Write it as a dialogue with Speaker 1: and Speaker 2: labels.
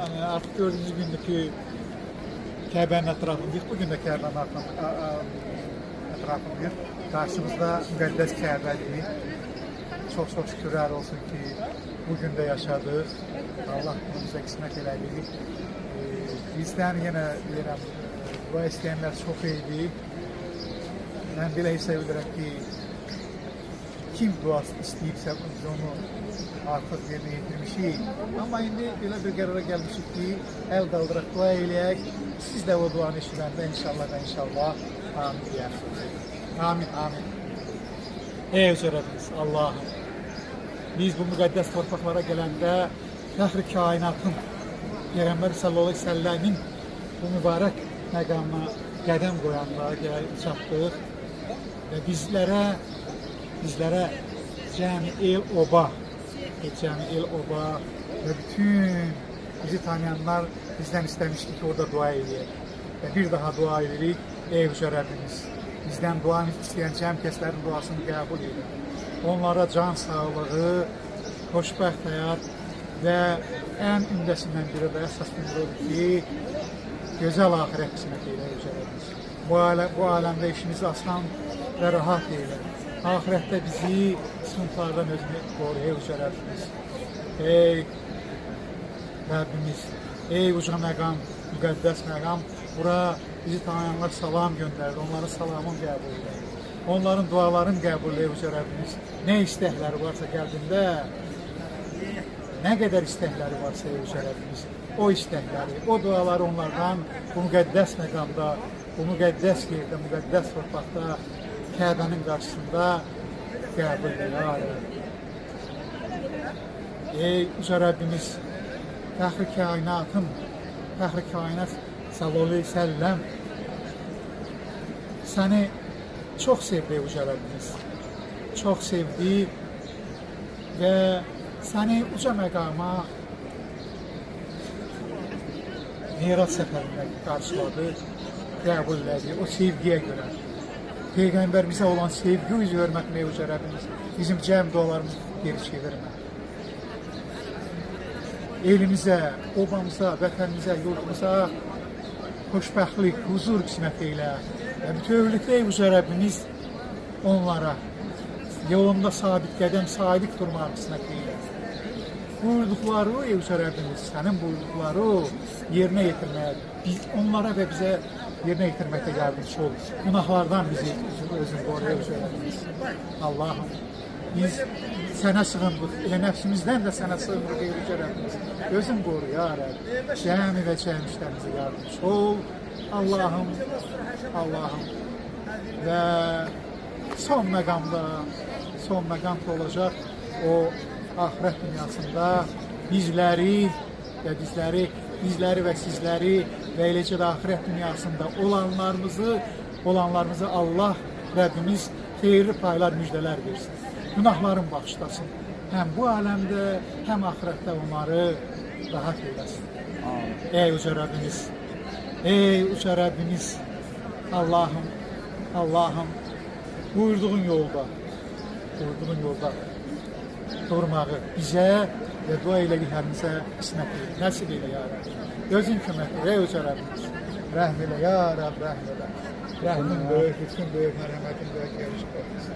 Speaker 1: hani artık dördüncü gündür ki Kəbənin ətrafındayıq. Bugün də Kəbənin ətrafındayıq. Karşımızda müqəddəs Kəbədir. Çox şükürlər olsun ki, bugün də yaşadıq. Allah bizə qismət elədi. Bizdən yenə deyirəm, dua istəyənlər çox idi. Mən belə hesab edirəm ki, kim dua istəyibsə biz onu artıq yerinə yetirmişik. Amma indi elə bir qərara gəlmişik ki, əl qaldıraq, dua eləyək. Siz də o duanı eşidəndə inşallah amin deyərsiniz. Amin. Ey Yüce Rəbbimiz, Allahım, biz bu müqəddəs torpaqlara gələndə fəxr-i kainatın Peyğəmbər sallallahu aleyhi ve sellemin bu mübarək məqamına qədəm qoyanda çatdıq və bizlərə cəmi el-oba və bütün bizi tanıyanlar bizdən istəmişdi ki, orada dua edək. Və bir daha dua edirik, ey Yüce Rəbbimiz, bizdən dua istəyən cəm kəslərin duasını qəbul edin. Onlara can sağlığı, xoşbəxt həyat və ən ündəsindən biri də əsaslı odur ki, gözəl axirət qismət elə Yüce Rəbbimiz. Bu aləmdə işimizi asan və rahat elə. Ahirətdə bizi sıkıntılardan özünü qoru, ey Yüce Rəbbimiz. Ey Rəbbimiz, ey uca məqam, müqəddəs məqam, bura bizi tanıyanlar salam göndərdi, onların salamını qəbul edir. Onların dualarını qəbul edir, Yüce Rəbbimiz. Nə istəkləri varsa qəlbində, nə qədər istəkləri varsa, ey Yüce Rəbbimiz, o istəkləri, o duaları onlardan bu müqəddəs məqamda, bu müqəddəs yerdə, müqəddəs torpaqda, Kəbənin qarşısında qəbul edir. Ey Yüce Rəbbimiz, fəxr-i kainat sallallahu aleyhi ve sellem səni çox sevdi Yüce Rəbbimiz. Çox sevdi və səni uca məqama Mirac səfərində qarşıladı, qəbul elədi o sevgiyə görə. Peyğəmbərimizə olan sevgi yüz hörmətlə Yüce Rəbbimiz bizim cəm dualarımızı geri çevirmə. Elimizə, obamıza, vətənimizə, yurdumuza xoşbəxtlik, huzur qismət eylə. Və bütövlükdə Yüce Rəbbimiz onlara yolunda sabit qədəm, sadiq durmaq qismət eylə. Buyurduqları, Yüce Rəbbimiz, sənin buyurduqları yerinə yetirməyə, onlara və bizə yerinə yetirməkdə yardımcı ol. Günahlardan bizi özün qoru, Yüce Rəbbimiz. Allahım, biz sənə sığındıq, elə nəfsimizdən də sənə sığındıq, Yüce Rəbbimiz. Özün qoru, ya Rəbb. Cəmi və cəmişlərimizə yardımcı ol. Allahım. Və son məqamda olacaq o ahirət dünyasında bizləri və sizləri və eləcə də ahirət dünyasında olanlarımızı Allah Rəbbimiz xeyirli paylar, müjdələr versin. Günahların bağışlasın. Həm bu aləmdə, həm ahirətdə onları rahat eyləsin. Ey Yüce Rəbbimiz, Allahım, buyurduğun yolda durmağı bizə və dua elədiklərimizə qismət eylə, nəsib eylə, ya Rəbb. Gözün köməkdir, ey Yüce Rəbbimiz. Rəhm elə, ya Rəbb, rəhm elə. Rəhmin böyük, bütün böyük, mərhəmətin böyük, yarışıq olmasın.